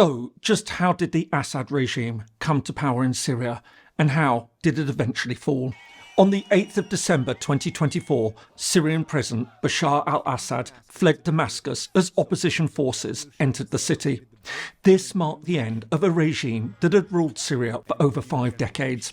So, just how did the Assad regime come to power in Syria, and how did it eventually fall? On the 8th of December 2024, Syrian President Bashar al-Assad fled Damascus as opposition forces entered the city. This marked the end of a regime that had ruled Syria for over 5 decades.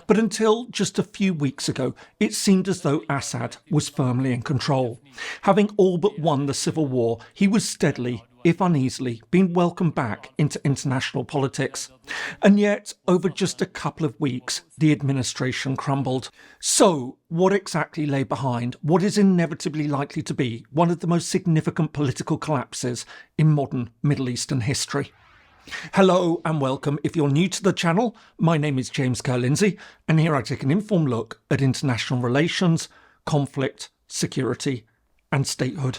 But until just a few weeks ago, it seemed as though Assad was firmly in control. Having all but won the civil war, he was steadily, if uneasily, being welcomed back into international politics. And yet, over just a couple of weeks, the administration crumbled. So, what exactly lay behind what is inevitably likely to be one of the most significant political collapses in modern Middle Eastern history? Hello and welcome. If you're new to the channel, my name is James Ker-Lindsay, and here I take an informed look at international relations, conflict, security and statehood.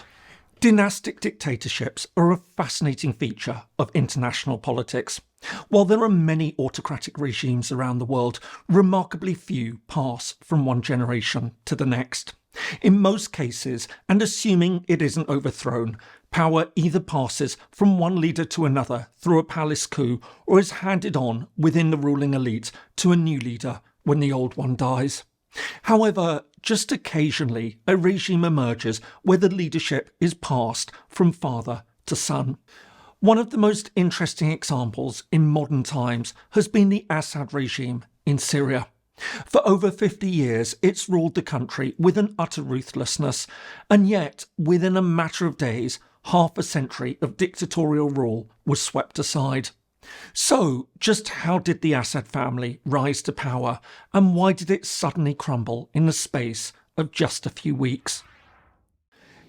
Dynastic dictatorships are a fascinating feature of international politics. While there are many autocratic regimes around the world, remarkably few pass from one generation to the next. In most cases, and assuming it isn't overthrown, power either passes from one leader to another through a palace coup or is handed on within the ruling elite to a new leader when the old one dies. However, just occasionally a regime emerges where the leadership is passed from father to son. One of the most interesting examples in modern times has been the Assad regime in Syria. For over 50 years, it's ruled the country with an utter ruthlessness, and yet, within a matter of days, half a century of dictatorial rule was swept aside. So, just how did the Assad family rise to power, and why did it suddenly crumble in the space of just a few weeks?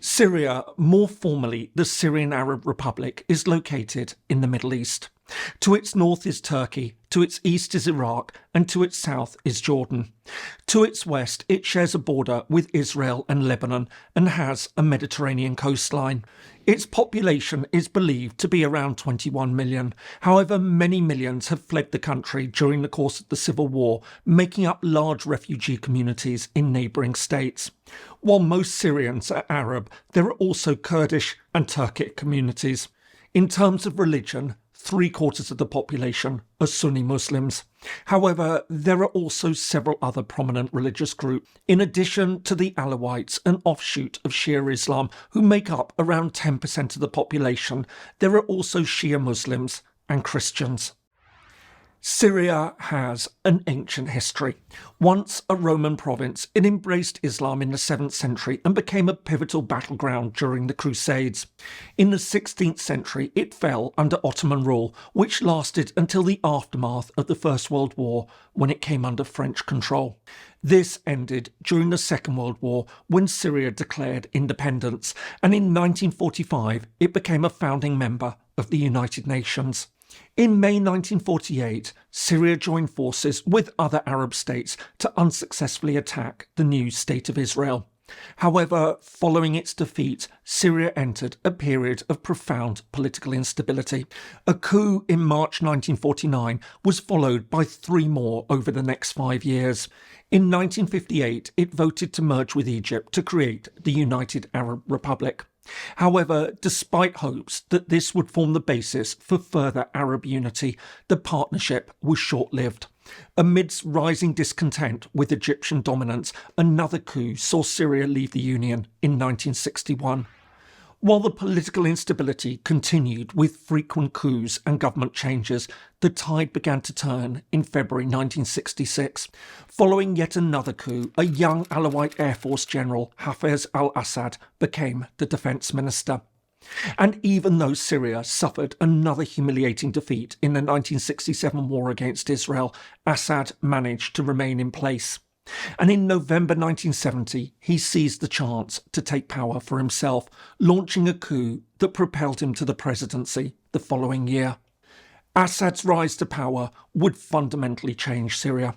Syria, more formally the Syrian Arab Republic, is located in the Middle East. To its north is Turkey, to its east is Iraq, and to its south is Jordan. To its west, it shares a border with Israel and Lebanon and has a Mediterranean coastline. Its population is believed to be around 21 million. However, many millions have fled the country during the course of the civil war, making up large refugee communities in neighbouring states. While most Syrians are Arab, there are also Kurdish and Turkic communities. In terms of religion, 3/4 of the population are Sunni Muslims. However, there are also several other prominent religious groups, in addition to the Alawites, an offshoot of Shia Islam, who make up around 10% of the population. There are also Shia Muslims and Christians. Syria has an ancient history. Once a Roman province, it embraced Islam in the 7th century and became a pivotal battleground during the Crusades. In the 16th century, it fell under Ottoman rule, which lasted until the aftermath of the First World War, when it came under French control. This ended during the Second World War, when Syria declared independence, and in 1945 it became a founding member of the United Nations. In May 1948, Syria joined forces with other Arab states to unsuccessfully attack the new State of Israel. However, following its defeat, Syria entered a period of profound political instability. A coup in March 1949 was followed by 3 more over the next 5 years. In 1958, it voted to merge with Egypt to create the United Arab Republic. However, despite hopes that this would form the basis for further Arab unity, the partnership was short-lived. Amidst rising discontent with Egyptian dominance, another coup saw Syria leave the Union in 1961. While the political instability continued with frequent coups and government changes, the tide began to turn in February 1966. Following yet another coup, a young Alawite Air Force General, Hafez al-Assad, became the defence minister. And even though Syria suffered another humiliating defeat in the 1967 war against Israel, Assad managed to remain in place. And in November 1970, he seized the chance to take power for himself, launching a coup that propelled him to the presidency the following year. Assad's rise to power would fundamentally change Syria.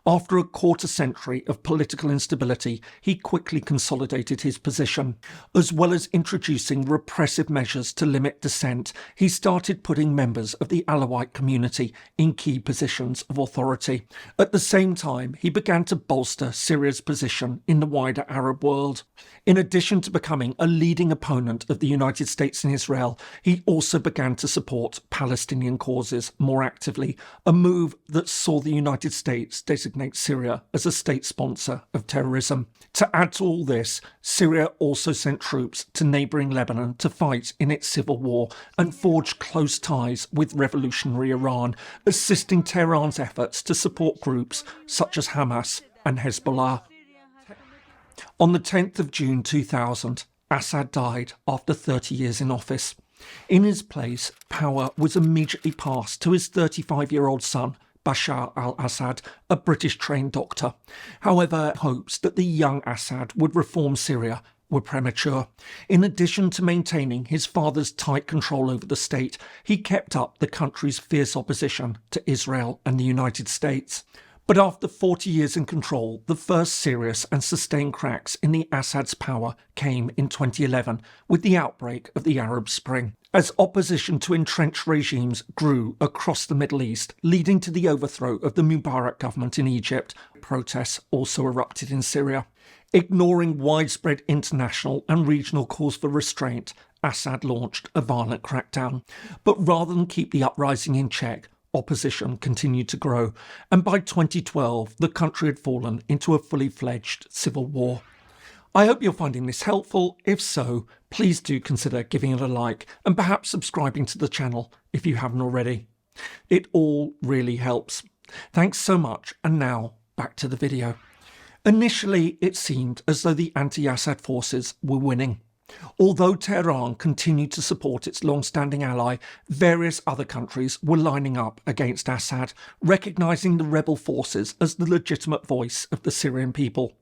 After a quarter century of political instability, he quickly consolidated his position. As well as introducing repressive measures to limit dissent, he started putting members of the Alawite community in key positions of authority. At the same time, he began to bolster Syria's position in the wider Arab world. In addition to becoming a leading opponent of the United States and Israel, he also began to support Palestinian causes more actively, a move that saw the United States designate Syria as a state sponsor of terrorism. To add to all this, Syria also sent troops to neighbouring Lebanon to fight in its civil war and forged close ties with revolutionary Iran, assisting Tehran's efforts to support groups such as Hamas and Hezbollah. On the 10th of June 2000, Assad died after 30 years in office. In his place, power was immediately passed to his 35-year-old son, Bashar al-Assad, a British-trained doctor. However, hopes that the young Assad would reform Syria were premature. In addition to maintaining his father's tight control over the state, he kept up the country's fierce opposition to Israel and the United States. But after 40 years in control, the first serious and sustained cracks in the Assad's power came in 2011 with the outbreak of the Arab Spring, as opposition to entrenched regimes grew across the Middle East, leading to the overthrow of the Mubarak government in Egypt. Protests also erupted in Syria. Ignoring widespread international and regional calls for restraint, Assad launched a violent crackdown. But rather than keep the uprising in check, opposition continued to grow, and by 2012 the country had fallen into a fully fledged civil war. I hope you're finding this helpful. If so, please do consider giving it a like and perhaps subscribing to the channel if you haven't already. It all really helps. Thanks so much, and now back to the video. Initially, it seemed as though the anti-Assad forces were winning. Although Tehran continued to support its long-standing ally, various other countries were lining up against Assad, recognising the rebel forces as the legitimate voice of the Syrian people.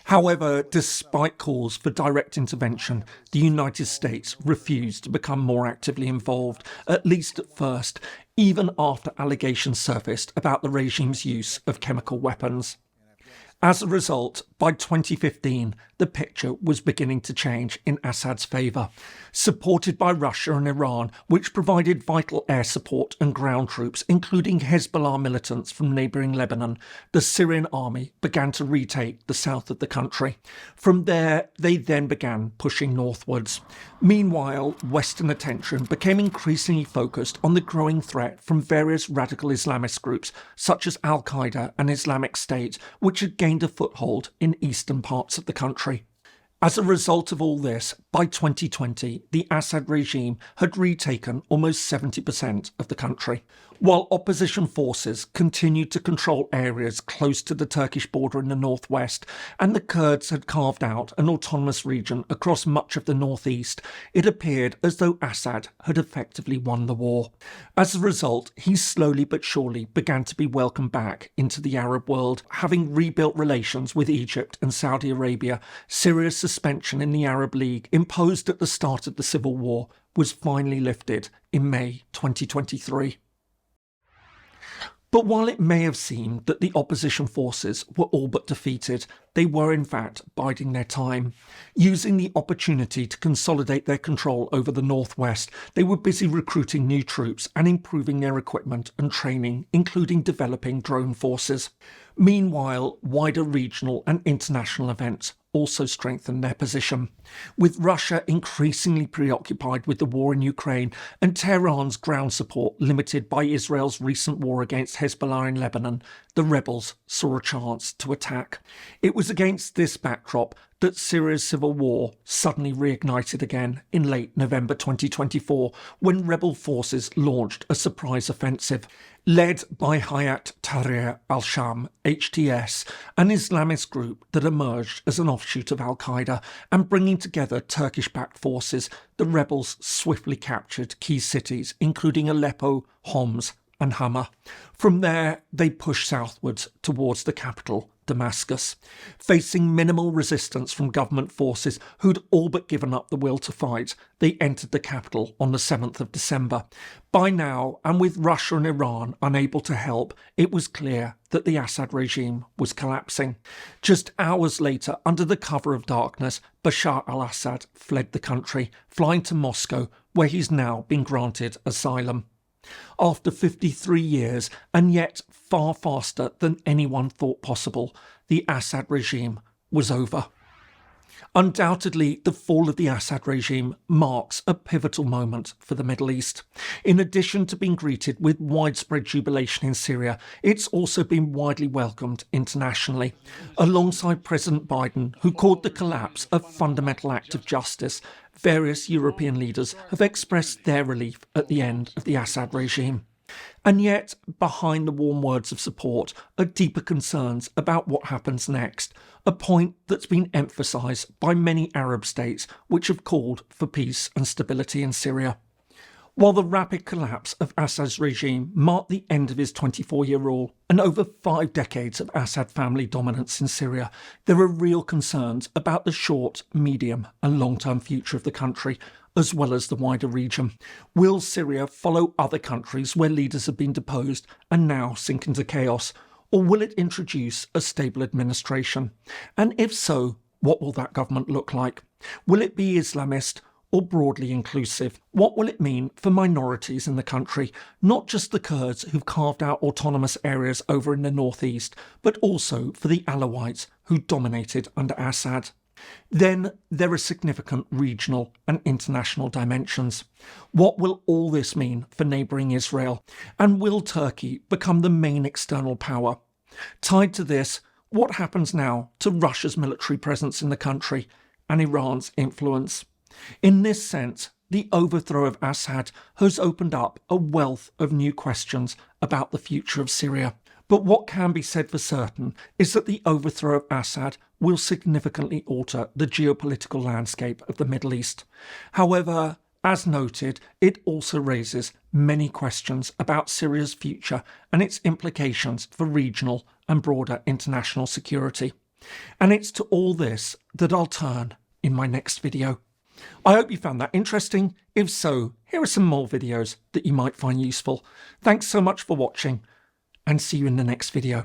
However, despite calls for direct intervention, the United States refused to become more actively involved, at least at first, even after allegations surfaced about the regime's use of chemical weapons. As a result, by 2015, the picture was beginning to change in Assad's favour. Supported by Russia and Iran, which provided vital air support and ground troops, including Hezbollah militants from neighbouring Lebanon, the Syrian army began to retake the south of the country. From there, they then began pushing northwards. Meanwhile, Western attention became increasingly focused on the growing threat from various radical Islamist groups, such as al-Qaeda and Islamic State, which had gained a foothold in eastern parts of the country. As a result of all this, by 2020, the Assad regime had retaken almost 70% of the country, while opposition forces continued to control areas close to the Turkish border in the northwest, and the Kurds had carved out an autonomous region across much of the northeast. It appeared as though Assad had effectively won the war. As a result, he slowly but surely began to be welcomed back into the Arab world, having rebuilt relations with Egypt and Saudi Arabia. Syria's suspension in the Arab League, imposed at the start of the civil war, was finally lifted in May 2023. But while it may have seemed that the opposition forces were all but defeated, they were in fact biding their time. Using the opportunity to consolidate their control over the northwest, they were busy recruiting new troops and improving their equipment and training, including developing drone forces. Meanwhile, wider regional and international events also strengthened their position. With Russia increasingly preoccupied with the war in Ukraine and Tehran's ground support limited by Israel's recent war against Hezbollah in Lebanon, the rebels saw a chance to attack. It was against this backdrop that Syria's civil war suddenly reignited again in late November 2024, when rebel forces launched a surprise offensive. Led by Hayat Tahrir al-Sham, HTS, an Islamist group that emerged as an offshoot of al-Qaeda, and bringing together Turkish-backed forces, the rebels swiftly captured key cities, including Aleppo, Homs, and Hama. From there, they pushed southwards towards the capital, Damascus. Facing minimal resistance from government forces who'd all but given up the will to fight, they entered the capital on the 7th of December. By now, and with Russia and Iran unable to help, it was clear that the Assad regime was collapsing. Just hours later, under the cover of darkness, Bashar al-Assad fled the country, flying to Moscow, where he's now been granted asylum. After 53 years, and yet far faster than anyone thought possible, the Assad regime was over. Undoubtedly, the fall of the Assad regime marks a pivotal moment for the Middle East. In addition to being greeted with widespread jubilation in Syria, it's also been widely welcomed internationally. Alongside President Biden, who called the collapse a fundamental act of justice, various European leaders have expressed their relief at the end of the Assad regime. And yet, behind the warm words of support are deeper concerns about what happens next, a point that's been emphasised by many Arab states which have called for peace and stability in Syria. While the rapid collapse of Assad's regime marked the end of his 24-year rule and over 5 decades of Assad family dominance in Syria, there are real concerns about the short, medium and long-term future of the country, as well as the wider region. Will Syria follow other countries where leaders have been deposed and now sink into chaos, or will it introduce a stable administration? And if so, what will that government look like? Will it be Islamist or broadly inclusive? What will it mean for minorities in the country, not just the Kurds who've carved out autonomous areas over in the northeast, but also for the Alawites who dominated under Assad? Then there are significant regional and international dimensions. What will all this mean for neighbouring Israel? And will Turkey become the main external power? Tied to this, what happens now to Russia's military presence in the country and Iran's influence? In this sense, the overthrow of Assad has opened up a wealth of new questions about the future of Syria. But what can be said for certain is that the overthrow of Assad will significantly alter the geopolitical landscape of the Middle East. However, as noted, it also raises many questions about Syria's future and its implications for regional and broader international security. And it's to all this that I'll turn in my next video. I hope you found that interesting. If so, here are some more videos that you might find useful. Thanks so much for watching, and see you in the next video.